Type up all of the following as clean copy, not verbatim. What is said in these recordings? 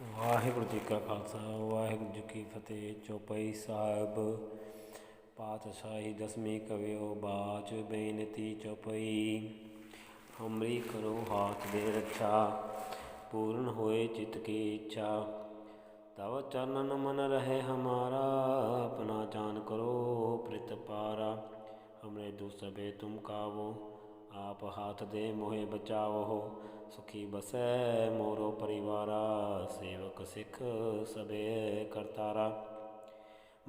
ਵਾਹਿਗੁਰੂ ਜੀ ਕਾ ਖਾਲਸਾ ਵਾਹਿਗੁਰੂ ਜੀ ਕੀ ਫਤਿਹ। ਚੌਪਈ ਸਾਹਿਬ ਪਾਤਸ਼ਾਹੀ ਦਸਵੀਂ ਕਵਿਓ ਬਾਚ ਬੇਨਤੀ ਚੌਪਈ। ਹਮਰੀ ਕਰੋ ਹਾਥ ਦੇ ਰੱਛਾ, ਪੂਰਨ ਹੋਏ ਚਿਤ ਕੀ ਇੱਛਾ। ਤਵ ਚਰਨਨ ਮਨ ਰਹੇ ਹਮਾਰਾ, ਆਪਣਾ ਜਾਨ ਕਰੋ ਪ੍ਰਿਤ ਪਾਰਾ। ਹਮਰੇ ਦੁਖ ਸਭੇ ਤੁਮ ਕਾਵੋ, ਆਪ ਹਾਥ ਦੇ ਮੋਹਿ ਬਚਾਵੋ। ਸੁਖੀ ਬਸੈ ਮੋਰੋ ਪਰਿਵਾਰਾ, ਸੇਵਕ ਸਿੱਖ ਸਭੇ ਕਰਤਾਰਾ।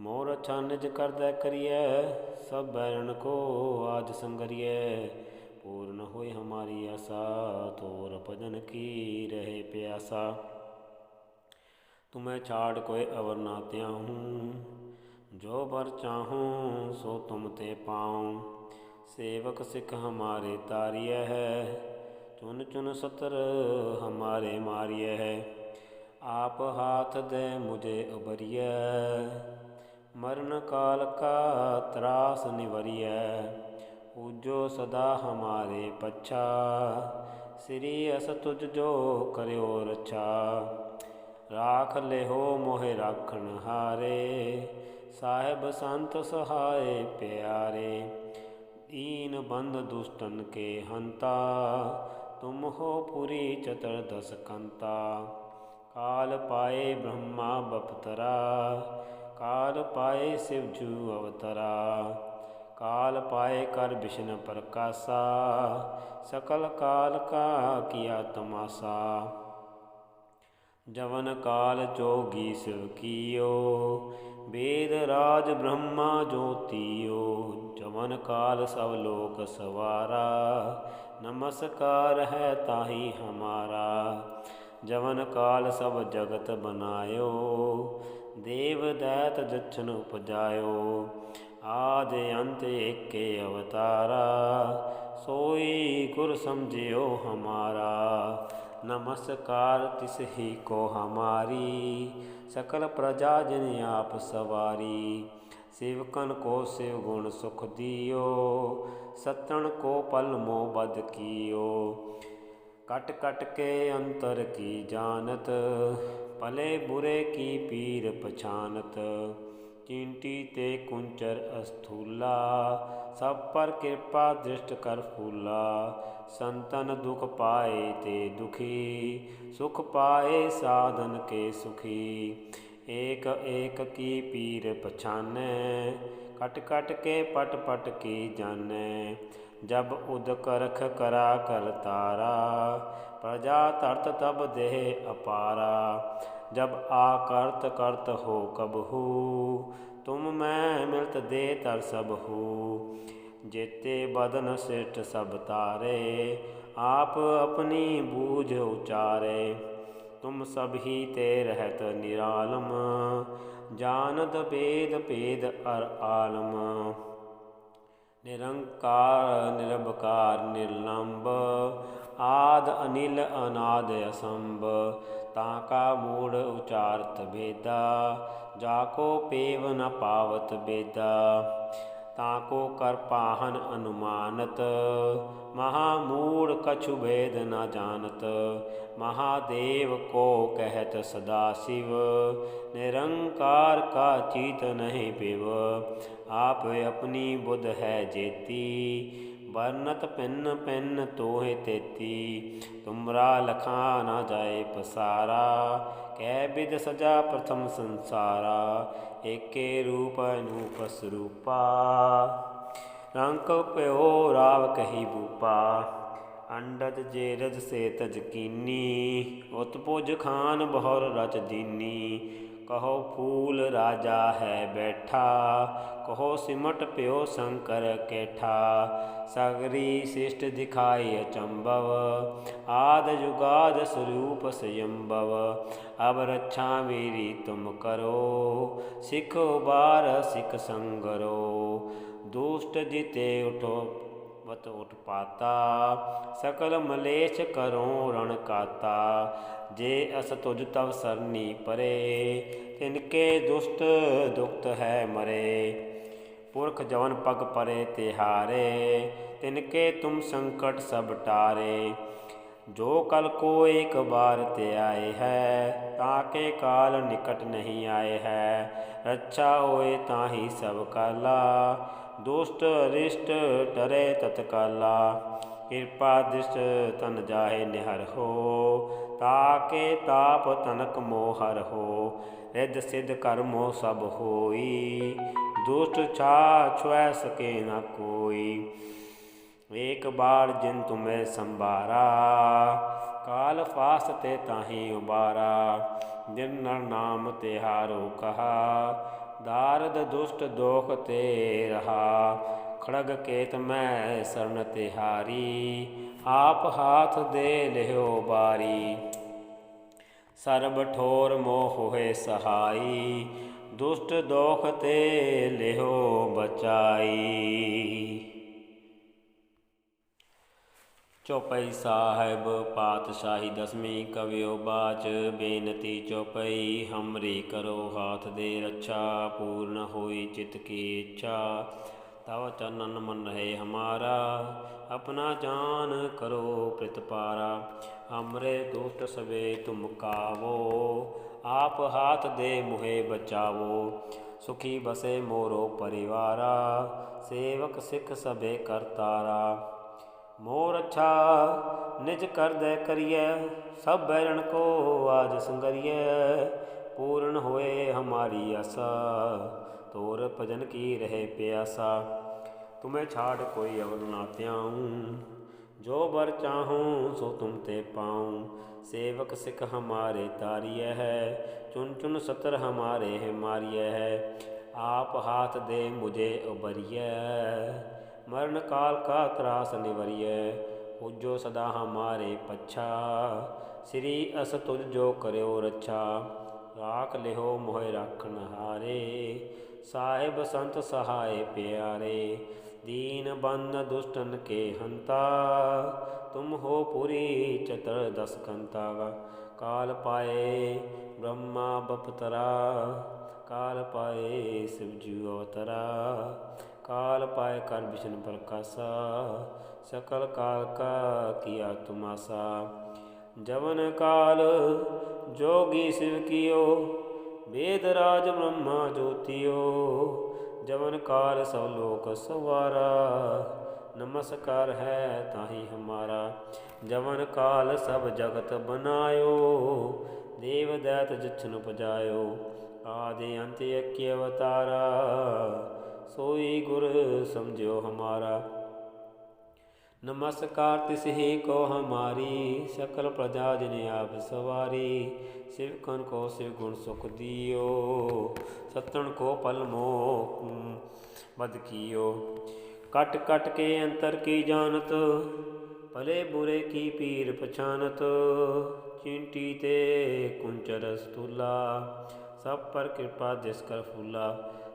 ਮੋਰ ਅੱਛਾ ਨਿਜ ਕਰਦੈ ਕਰੀਐ, ਸਭ ਬੈਰਨ ਕੋ ਆਜ ਸੰਗਰੀਐ। ਪੂਰਨ ਹੋਇ ਹਮਾਰੀ ਆਸਾ, ਤੋਰ ਭਜਨ ਕੀ ਰਹੇ ਪਿਆਸਾ। तुम्हें छाड़ कोई अवर ना त्याहूँ, जो बर चाहूँ सो तुम ते पाऊँ। सेवक सिख हमारे तारिय है, चुन चुन सतर हमारे मारिय है। आप हाथ दे मुझे उबरिय, मरण काल का त्रास निवरिय। पूजो सदा हमारे पच्छा, श्री अस तुझ जो करो रक्षा। राख लेहो मोहे राखण हारे, साहेब संत सहाय प्यारे। दीन बंद दुष्टन के हंता, तुम हो पुरी चतुर्दश कंता। काल पाए ब्रह्मा बपतरा, काल पाए शिवजू अवतरा। काल पाए कर विष्णु प्रकाशा, सकल काल का किया तमाशा। जवन काल जोगी शिव कियो, वेद राज ब्रह्मा ज्योतियो। जवन काल सब लोक सवारा, नमस्कार है ताहि हमारा। जवन काल सब जगत बनायो, देव दैत जछन उपजायो। आदि अंत एके अवतारा, सोई गुर समझियो हमारा। नमस्कार तिस ही को हमारी, सकल प्रजा जिन आप सवारी। सेवकन को शिव गुण सुख दियो, सतन को पल मोह बद कियो। कट कट के अंतर की जानत, भले बुरे की पीर पछानत। चींटी ते कुंचर अस्थूला, सब पर कृपा दृष्ट कर फूला। संतन दुख पाए ते दुखी, सुख पाए साधन के सुखी। एक एक की पीर पछानै, कट कट के पट पट की जानै। जब उद करख करा कर तारा, प्रजा तरत तब देह अपारा। जब आकर्त करत हो कबहू, तुम मैं मिलत दे तर सबहू। जेते बदन श्रेष्ठ सब तारे, आप अपनी बूझ उचारे। तुम सब ही ते रहत निरालम, जानत वेद भेद अर आलम। निरंकार निरबकार निर्लंब, आद अनिल अनाद असंभ। ताका मूढ़ उचारत भेदा, जाको पेव न पावत बेदा। ताको कर पाहन अनुमानत, महामूढ़ कछु भेद न जानत। महादेव को कहत सदा शिव, निरंकार का चीत नहीं पिव। आप अपनी बुध है जेती, बरनत पिन पिन तोहे तेती। तुमरा लखा न जाए पसारा, कै बिद सजा प्रथम संसारा। एके रूप अनूप स्वरूपा, रंक प्यो राव कही भूपा। अंडज जेरज से तज कीनी, उत्पुज खान बहुर रच दीनी। कहो फूल राजा है बैठा, कहो सिमट प्यो शंकर कैठा। सगरी शिष्ट दिखाई अचंभव, आद युगाद स्वरूप स्वयंभव। अब रक्षा मेरी तुम करो, सिख उबार सिख संगरो। दुष्ट जिते उठो वत उत्पाता, सकल मलेश करो रण काता। जे अस तुझ तव सरनी परे, तिनके दुष्ट दुखत है मरे। पुरख जवन पग परे तिहारे, तिनके तुम संकट सब टारे। जो कल को एक बार ते आए है, ताके काल निकट नहीं आए है। रक्षा होए ताहि सब काला, दुष्ट अरिष्ट डरे तत्काला। कृपा दृष्ट तन जाहे निहर हो, ताके ताप तनक मोहर हो। रिद्ध सिद्ध कर्मो सब होई, दुष्ट छा छुए सके न कोई। एक बार जिन तुम्हें संभारा, काल फास ते ताहि उबारा। जिन नर नाम तिहारो कहा, दारद दुष्ट दोख ते रहा। खड़ग केत मैं शरण तिहारी, आप हाथ दे लिहो बारी। सर्ब ठोर मोह होए सहाई, दुष्ट दोख ते लिहो बचाई। चौपाई साहिब पातशाही दसवीं कवियो बाच। बेनती चौपाई हमरी करो हाथ दे रक्षा। पूर्ण होई चित्त की इच्छा, तव चरणन मन रहे हमारा। अपना जान करो प्रतिपारा, हमरे दुष्ट सबे तुम कावो। आप हाथ दे मुहे बचावो, सुखी बसे मोरो परिवारा। सेवक सिख सबे करतारा, मोर अच्छा निज कर दे करिए। सब बैरन को आज संगरिए, पूर्ण होए हमारी आशा। तोर भजन की रहे प्यासा, तुम्हें छाड़ कोई अवल ना त्याऊँ। जो बर चाहूँ सो तुम ते पाऊँ। सेवक सिख हमारे तारिय है, चुन चुन सतर हमारे मारिय है। आप हाथ दे मुझे उबरिय, मरण काल का त्रास निवरिय। पूजो सदा हमारे पच्छा, श्री अस तुझ जो करो रक्षा। राख लिहो मोहि राखन हारे, साहिब संत सहाय प्यारे। दीन बंद दुष्टन के हंता, तुम हो पुरी चतुर्दश कंता। काल पाए ब्रह्मा बपतरा, काल पाए शिवजू अवतरा। काल पाए कर विष्णु प्रकाशा, सकल काल का किया तुम आसा। जवन काल जोगी शिव कियो, वेद राज ब्रह्मा ज्योतियो। जवन काल सब लोक सवारा, नमस्कार है ताहि हमारा। जवन काल सब जगत बनायो, देव दैत जिछन उपजायो। आदि अंत एक अवतारा, सोई गुर समझो हमारा। नमस्कार तिस ही को हमारी, सकल प्रजा जिन आप सवारी। शिव कन को शिव गुण सुख दियो, सतन को पल मोह बद कियो। कट कट के अंतर की जानत, भले बुरे की पीर पछानत। चींटी ते कुंचर स्तूला, सब पर कृपा जिस कर फूला।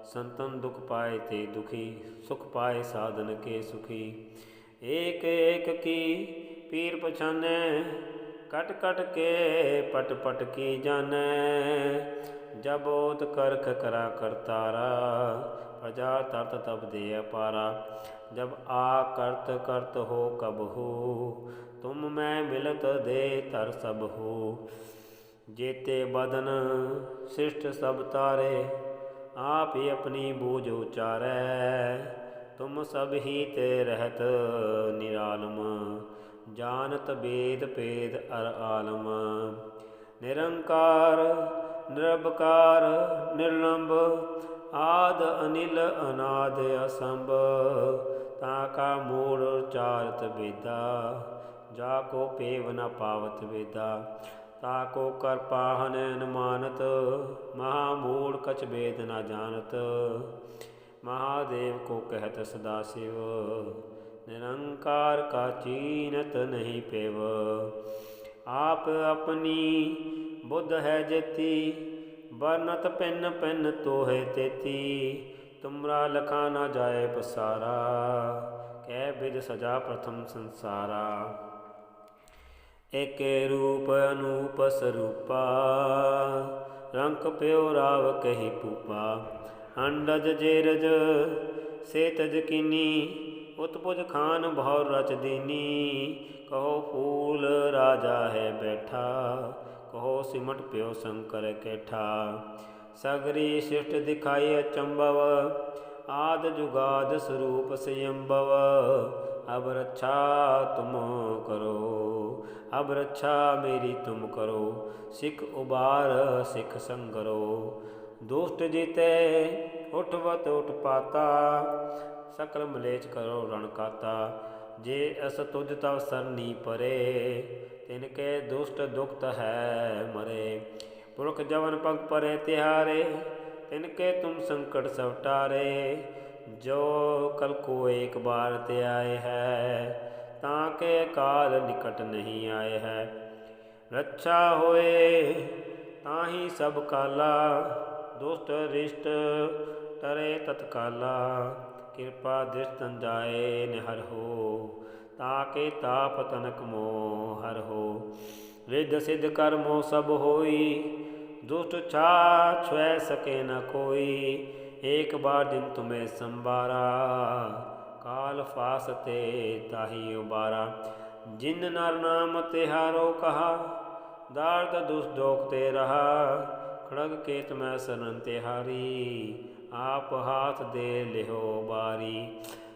संतन दुख पाए ते दुखी, सुख पाए साधन के सुखी। एक एक की पीर पछाने, कट कट के पट पट की जाने। जब ओत करख करा करतारा, प्रजा तरत तब दे अपारा। जब आ करत करत हो कब हो, तुम मैं मिलत दे तर सब हो। जेते बदन शिष्ट सब तारे, आप ही अपनी बूझ उचारै। तुम सब ही ते रहत निरालम, जानत वेद पेद अर आलम। निरंकार निरबकार निर्लंब, आद अनिल अनाद असंभ। ताका मूढ़ चारत वेदा, जाको पेव न पावत वेदा। ताको कर पाहन न मानत, महामूढ़ कछ वेद न जानत। महादेव को कहत सदाशिव, निरंकार का चीनत नहीं पेव। आप अपनी बुद्ध है जेती, बरनत पिन पिन तो है तेती। तुमरा लखा न जाए पसारा, कै विध सजा प्रथम संसारा। एक रूप अनूप स्वरूपा, रंक प्यो राव कही पूपा। अंडज जेरज सेतज किनी, उत्पुज खान बहुर रच दीनी। कहो फूल राजा है बैठा, कहो सिमट प्यो शंकर कैठा। सगरी शिष्ट दिखाई अचंभव, आद जुगाद स्वरूप स्वयंभव। अब रक्षा तुम करो, अब रक्षा मेरी तुम करो। सिख उबार सिख संगरो, दुष्ट जीते उठवत उठ पाता। सकल मलेच करो रण काता। जे अस तुझ तव सरनी परे, तिनके दुष्ट दुखत है मरे। पुरख जवन पग परे तिहारे, तिनके तुम संकट सब टारे। जो कल को एक बार ते आए है, ताके काल निकट नहीं आए है। रक्षा होए ताही सब काला, दुष्ट रिष्ट टरे तत्काला। कृपा दृष्ट जाए निहर हो, ताके ताप तनक मोह हर हो। रिद्ध सिद्ध कर्मो सब होई, दुष्ट छा छुए सके न कोई। एक बार दिन तुम्हें संबारा, काल फासते ताही उबारा। जिन नर नाम तिहारो कहा, दार्द दुष्ट दोखते रहा। खड़ग केत में शरण तिहारी, आप हाथ दे लेहो बारी।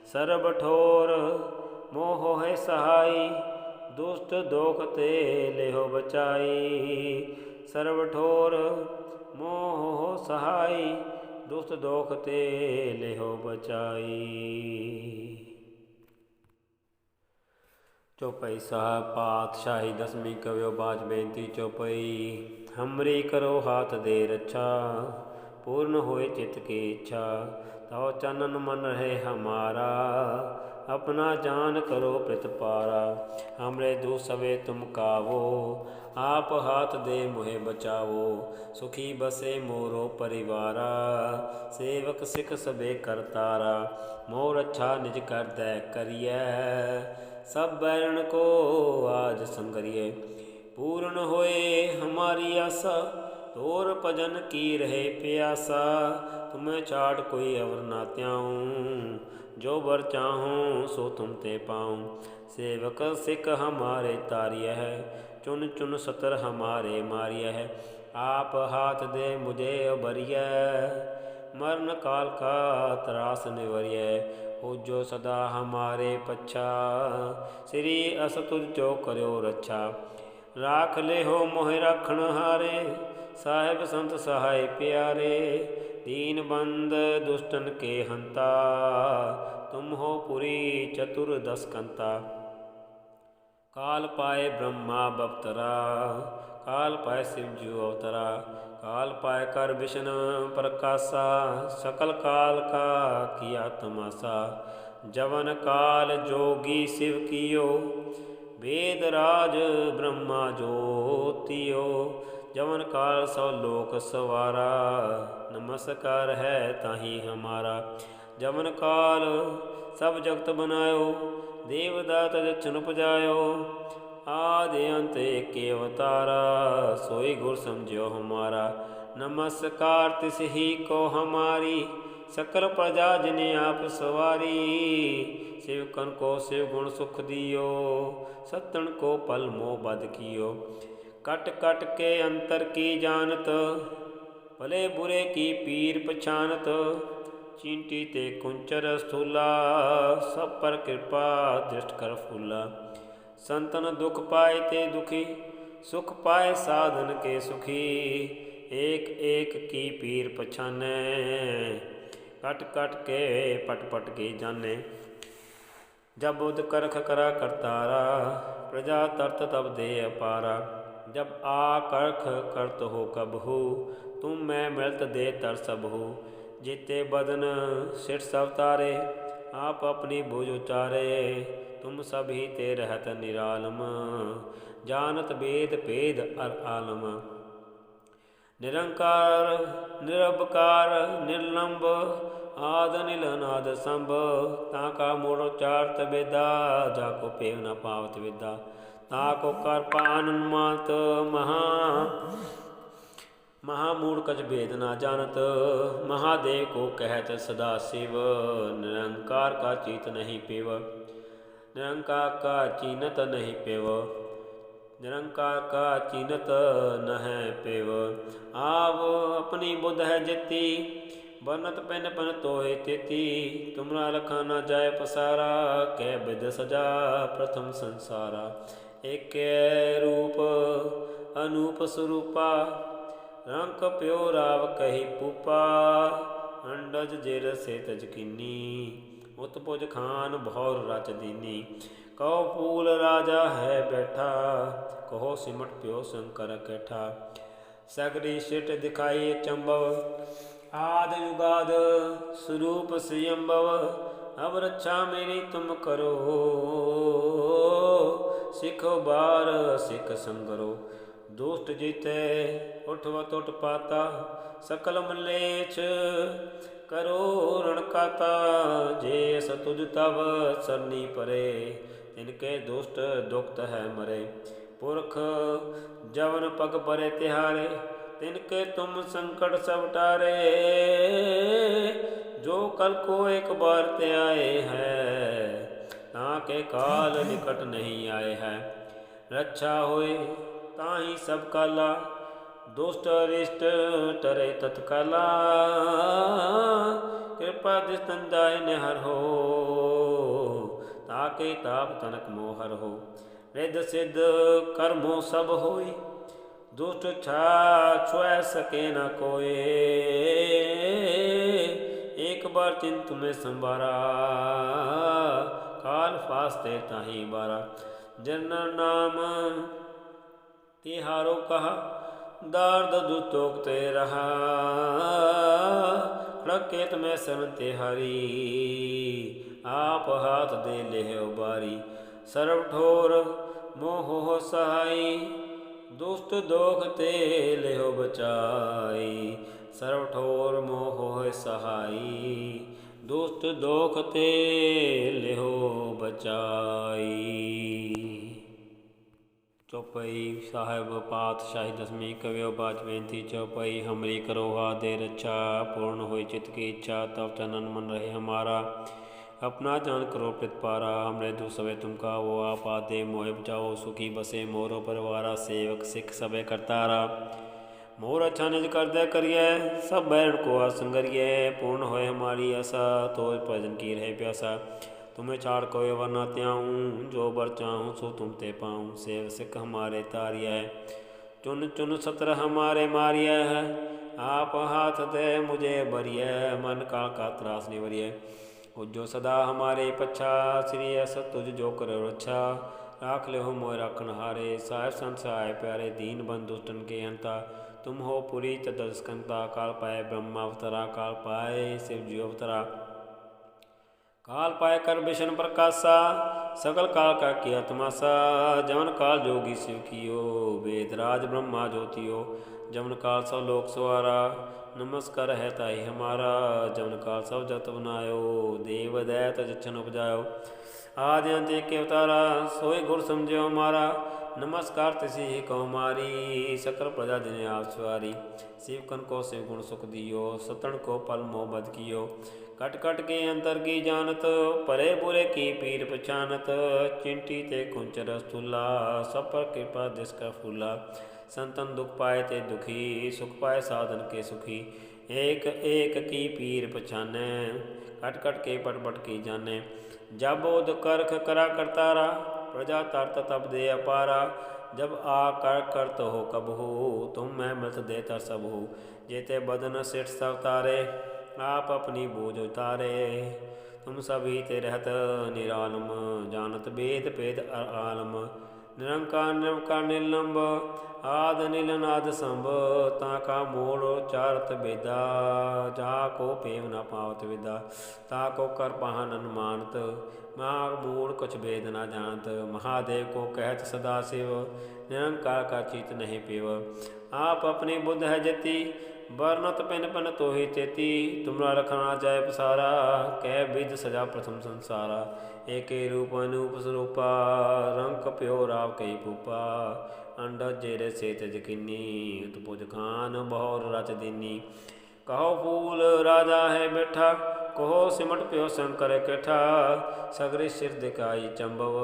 सर्ब ठोर मोह है सहाई, दुष्ट दोखते लेहो बचाई। सर्व ठोर मोह सहाई, दुष्ट दोखते लेहो बचाई। चौपाई साहब पातशाही दसवीं कवियो बाज बेनती चौपाई। हमरी करो हाथ दे रक्षा, पूर्ण होए चित्त की इच्छा। तव चनन मन रहे हमारा, अपना जान करो प्रतिपारा। हमरे दू सवे तुम कावो, आप हाथ दे मुहे बचावो। सुखी बसे मोरो परिवारा, सेवक सिख सबे करतारा। मोर अच्छा निज कर दै करिए, सब बैरण को आज संगरिए। पूर्ण होए हमारी आशा, तोर भजन की रहे प्यासा। तुम्हें चाट कोई अवर ना त्याऊँ, जो बर चाहूँ सो तुम ते पाऊँ। सेवक सिख हमारे तारिय है, चुन चुन सतर हमारे मारिय है। आप हाथ दे मुझे उबरिय, मरण काल का त्रास निवरिय। हो जो सदा हमारे पच्छा, श्री अस तुझ जो करो रक्षा। राख ले हो मोहि राखण हारे, साहिब संत सहाय प्यारे। दीन बंद दुष्टन के हंता, तुम हो पुरी चतुर्दश कंता। काल पाए ब्रह्मा बप्तरा, काल पाए शिव जू अवतरा। काल पाए कर विष्णु प्रकाशा, सकल काल का किया तमाशा। जवन काल जोगी शिव कियो, वेद राज ब्रह्मा ज्योतियो। जवन काल सौ लोक सवारा, नमस्कार है ताही हमारा। जवन काल सब जगत बनायो, देवदात जछन उपजायो। आदि अंत एक अवतारा, सोई गुर समझो हमारा। नमस्कार तिस ही को हमारी, सकल प्रजा जिने आप सवारी। शिवकन को शिव गुण सुख दियो, सत्तन को पल मोह बद कियो। कट कट के अंतर की जानत, भले बुरे की पीर पछानत। चींटी ते कुंचर स्थूला, सब पर कृपा दृष्ट कर फूला। संतन दुख पाए ते दुखी, सुख पाए साधन के सुखी। एक एक की पीर पछाने, कट कट के पट पट की जाने। जब बुध करख करा करतारा, प्रजा तरत तब दे अपारा। जब आ करख करत हो कबहू, तुम मैं मिलत दे तर सबहू। जीते बदन सिर सब तारे, आप अपनी भुज उचारे। तुम सभी ते रहत निरालम, जानत वेद भेद अर आलम। निरंकार निरबकार निर्लंब, आद नील अनाद संभ। ताका मूढ़ उच्चारत वेदा, जाको पेव न पावत विदा। ताको कर पानन मात महा, महामूढ़ कछ भेद ना जानत, महादेव को कहत सदा शिव। निरंकार का चीत नहीं पेव, निरंकार का चीनत नहीं पेव, निरंकार का चीनत न है पेव। आव अपनी बुध है जिति, बनत पेन पन तोहे तेती। तुमरा लखा न जाय पसारा, कै बिद सजा प्रथम संसारा। एक रूप अनूप स्वरूपा, रंक प्यो राव कही पूपा। अंडज जिर से तज कीनी, उत्पुज खान भौर रच दीनी। कहो फूल राजा है बैठा, कहो सिमट प्यो शंकर कैठा। सगरी शिट दिखाई चंबव, आद युगाद स्वरूप स्वयंभव। अब रक्षा मेरी तुम करो, सिखो बार सिख संगरो। दुष्ट जीते उठवत उठ पाता, सकल मलेच्छ करो रणकाता। जे सतुज तब सरनी परे, तिनके दुष्ट दुखत है मरे। पुरख जवन पग परे तिहारे, तिनके तुम संकट सब टारे। जो कल को एक बार ते आए हैं, ताके काल निकट नहीं आए हैं। रक्षा होए ताही सब काला, दुष्ट अरिष्ट टरे तत्काला। कृपा दिस्तन जाय निहर हो, ताके ताप तनक मोहर हो। रिद्ध सिद्ध कर्मो सब होई, दुष्ट छुए सके न कोई। एक बार चिंत में संभारा, काल फास्ते ताही बारा। जनर नाम तिहारो कहा, दार्द दुतोकते रहा। खड़केत में शरण तिहारी, आप हाथ दे ले उबारी। सर्व ठोर मोह सहाई, दुष्ट दोख ते लेहो बचाई। सर्व ठोर मोह सहाई, दुष्ट दोख ते लेहो बचाई। चौपाई साहिब पातशाही दसवीं कवियो बाच बेनती चौपाई। हमरी करो हा दे रक्षा, पूर्ण होई चित्त की इच्छा। तब चनन मन रहे हमारा, अपना जान करो प्रतिपारा। हमरे दु सवे तुम का वो आप आदे, मोह बचाओ सुखी बसे मोरो परिवारा। सेवक सिख सबे करतारा, मोर अच्छा निज कर दे करिए। सब बैरण को आसन करिए, पूर्ण होए हमारी आशा। तो भजन की रहे प्यासा, तुम्हें छाड़ कोई वर न त्याऊँ। जो बर चाहूँ सो तुम ते पाऊँ। सेव सिख हमारे तारिया है, चुन चुन सतर हमारे मारिया है। आप हाथ दे मुझे बरिय, मन काल का त्रास निवरिय। उज्जो सदा हमारे पच्छा, श्री अस तुझ जो करो रक्षा। राख ले हो मोय राखन हारे, साहिब संत सहाय प्यारे। दीन बंधु दुष्टन के हंता, तुम हो पुरी तदस्कंता। काल पाए ब्रह्मा अवतरा, काल पाए शिव जी अवतरा। काल पाए कर विष्णु प्रकाशा, सकल काल का किया तमाशा। जवन काल जोगी शिव कियो, वेद राज ब्रह्मा ज्योतियो। जवन काल सब लोक सवारा, नमस्कार है ताई हमारा। जवन काल सब जगत बनायो, देव दैत जछन उपजायो। आदि अंत के अवतारा, सोई गुर समझो हमारा। नमस्कार तिसी कौ मारी, सकल प्रजा जिन्हें आप सवारी। शिव कन को शिव गुण सुख दियो, सतन को पल मोह बद कियो। कट कट के अंतर की जानत, परे बुरे की पीर पछानत। चिंटी ते कुंचर स्थूला, सब पर कृपा जिसका फूला। संतन दुख पाए ते दुखी, सुख पाए साधन के सुखी। एक एक की पीर पछाने, कट कट के पट पट की जाने। जब बोध करख करा करतारा, प्रजा तरत तब दे अपारा। जब आ कर करत हो कब हो, तुम मैं मृत देता सब हो। जेते बदन सिठ सब तारे, आप अपनी बोझ उतारे। तुम सभी ते रहत निरालम, जानत वेद भेद आलम। निरंकार निरंकार निर्लंब, आद नील नाद संभ। ताका मोड़ चारत बेदा, जाको पेव न पावत विदा। ताको कर पाहन अनुमानत, महामूढ़ कुछ भेद न जानत। महादेव को कहत सदा शिव, निरंकार का चीत नहीं पेव। आप अपनी बुद्ध है जति, वर्णत पिन पन तो ही तेती। तुमरा रखना जाय पसारा, कह विध सजा प्रथम संसारा। एके रूप अनूप स्वरूपा, रंक प्यो राव कई पूपा। ਅੰਡਜ ਜੇਰੇ ਸੇਤ ਯਕੀਨੀ ਉਤਪੁਜ ਖਾਨ ਬਹੁਰ ਰਚ ਦੀਨੀ ਕਹੋ ਫੂਲ ਰਾਜਾ ਹੈ ਬੈਠਾ ਕਹੋ ਸਿਮਟ ਪਿਓ ਸ਼ੰਕਰ ਕੈਠਾ ਸਗਰੇ ਸਿਰ ਦਿਕਾਈ ਚੰਬਵ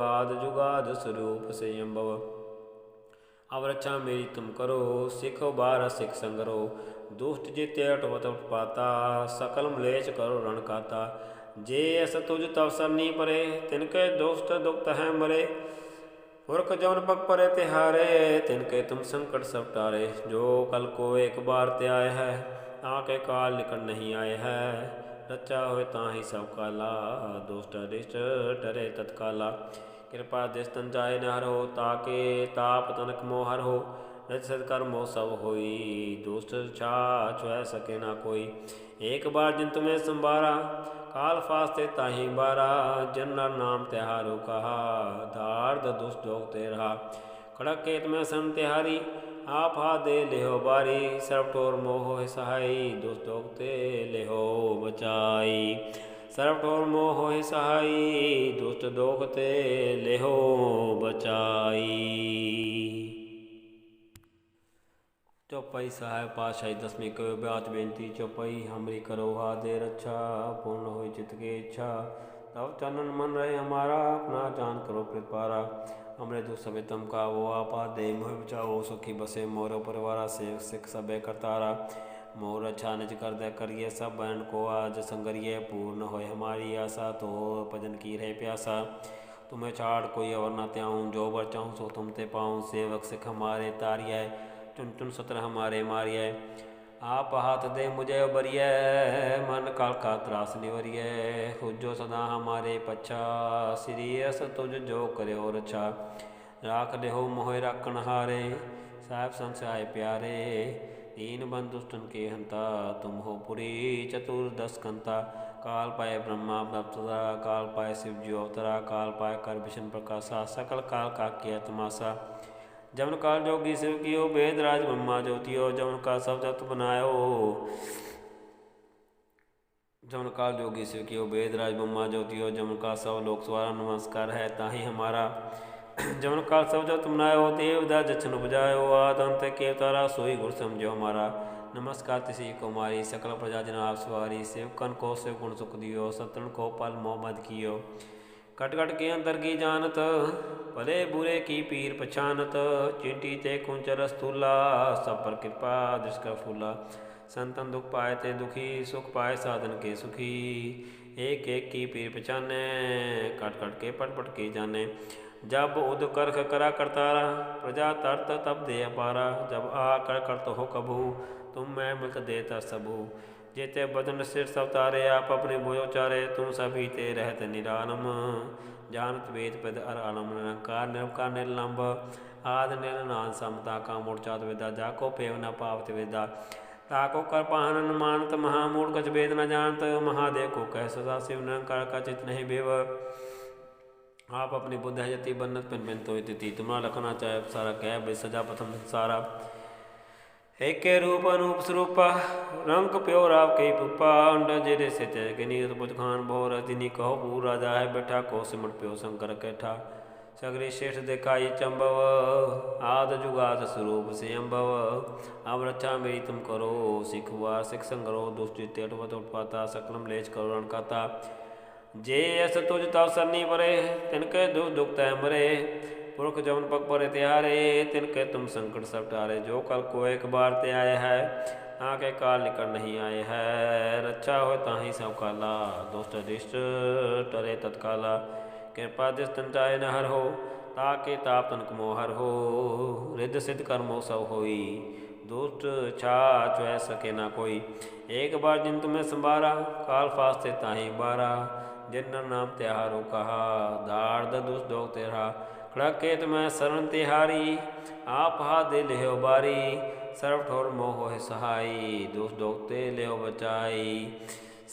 ਆਦ ਜੁਗਾਦ ਸਰੂਪ ਸੇ ਅੰਬਵ अब रक्षा मेरी तुम करो सिखो बार सिख संगरो दुष्ट जिते अटवत पाता सकल मलेच करो रण काता जे अस तुझ तव सरनी परे तिनके दुष्ट दुखत है मरे पुरख जौन पग परे तिहारे तिनके तुम संकट सब टारे जो कल को एक बार ते आए है आके काल निकट नहीं आए है रचा होए ताहि सब काला दुष्ट अरिष्ट डरे तत्काला कृपा दिस तन जाय न हरो ताके ताप तनक मोह हरो निज सदकर मोह सब होई दुष्ट छा छुह सके ना कोई एक बार जिन तुम्हें संभारा काल फास्ते ताहि बारा जन नर नाम त्योहारो कहा दार्द दुष्ट जोग ते रहा खड़क केत में सन तिहारी आप हा दे लेहो बारी सर्व ठोर मोह सहाई दुष्ट जोग ते लेहो बचाई सर्व ठोर मोह सहाई दुष्ट दोख ते लेहो बचाई। चौपाई साहिब पातशाही दसवीं कयो ब्यात बेनती चौपाई हमरी करो हा दे रक्षा पूर्ण हो चित के इच्छा तब चनन मन रहे हमारा अपना जान करो प्रतिपारा हमरे दुख सबे तम का वो आपा दे मोह बचाओ सुखी बसे मोरो परिवारा से सिख सबे करतारा मोर अच्छा निज कर दे करिए सब बहन को आज संगरिए पूर्ण होए हमारी आशा तो भजन की रहे प्यासा तुम्हें छाड़ कोई और न त्याऊँ जो बर चाहूँ सो तुम ते पाऊँ सेवक सिख हमारे तारिय चुन चुन सत्र हमारे मारिय आप हाथ दे मुझे बरिय मन काल का त्रास निवरिय हुजो सदा हमारे पच्छा श्रीयस तुझ जो करे और अच्छा राख देहो मोह राखण हारे साहिब संत आए प्यारे दीन बंधु दुष्टन के हंता तुम हो पुरी चतुर्दश कंता काल पाए ब्रह्मा अवतरा काल पाए शिव जी अवतरा काल पाए कर विष्णु प्रकाशा सकल काल का किया तमाशा जमन काल जोगी शिव कियो वेद राज ब्रह्मा ज्योतियो जमन का सब जत बनायो जमन काल जोगी शिव कियो वेद राज ब्रह्मा ज्योतियो जमन का सब लोक द्वारा नमस्कार है ताहि हमारा जमन काल सब जब तुम नायो देवदा जचन बुझायो आद अंत के तारा सोई गुर समझो हमारा नमस्कार तिसी कुमारी सकल प्रजा जन आप सवारी सेवकन को शिव गुण सुख दियो सतन को पल मोहम्मद कियो कट कट के अंतर की जानत भले बुरे की पीर पछानत चिंटी ते कुंचर स्थूला सब पर कृपा दृष्कर फूला संतन दुख पाए ते दुखी सुख पाए साधन के सुखी एक एक की पीर पछाने कट कट के पट पट के जाने जब उद करख करा करतारा प्रजा तरत तब दे अपारा जब आ कर करत हो कभू तुम मैं मिलत देता सबू जेते बदन सिर सब तारे आप अपने भुजो चारे तुम सभी ते रहत निरालम जानत वेद पद अर आलम निरंकार निरंकार निर्लंब आद निर्नान समता का मूर्चात वेदा जाको पेव न पावत वेदा ताको कर पाहन मानत महामूढ़ कछ वेद न जानत महादेव को कह सदा शिव निरंकार का चित नहीं बेव आप अपनी बुद्ध है जति बन्नत पिन पिन तो तिथि तुम्हारा लखना चाहे सारा कह बे सजा प्रथम सारा एक रूप अनूप स्वरूप रंग प्योर आप कई पुपा अंड जेरे से तेगनी बुझ खान भोर दिनी कहो पूर राजा है बैठा को सिमट प्यो शंकर कैठा सगरी श्रेष्ठ दिखाई चंबव आद जुगाद स्वरूप से अम्बव अब रक्षा मेरी तुम करो सिख वार सिख संगरो दुष्ट तेटवत उत्पाता सकलम लेच करो रणकाता जे अस तुझ तव सरनी परे तिनके दुख दुख तय मरे पुरख जमन पग परे त्यारे तिनके तुम संकट सब टारे जो कल को एक बार ते आए है आके काल निकट नहीं आए है रक्षा हो ताहि सब काला दुष्ट दिष्ट टरे तत्काला कृपा दिस तन चाहे न हर हो ताके ताप तनक मोहर हो रिद्ध सिद्ध कर्मो सब होई दुष्ट छा चुह सके ना कोई एक बार जिन तुम्हें संभारा काल फास्ते ताहि बारा जिन नाम त्योहारो कहा दार्द दुष्ट दोग तेरा खड़केत में शरण तिहारी आप हा दे लेहो बारी सर्व ठोर मोह है सहाई दुष्ट दोग ते लेहो बचाई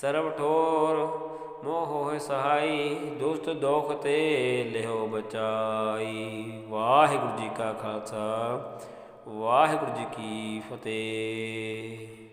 सर्व ठोर मोह है सहाई दुष्ट दोख ते लेहो बचाई। वाहिगुरु जी का खालसा वाहिगुरु जी की फतेह।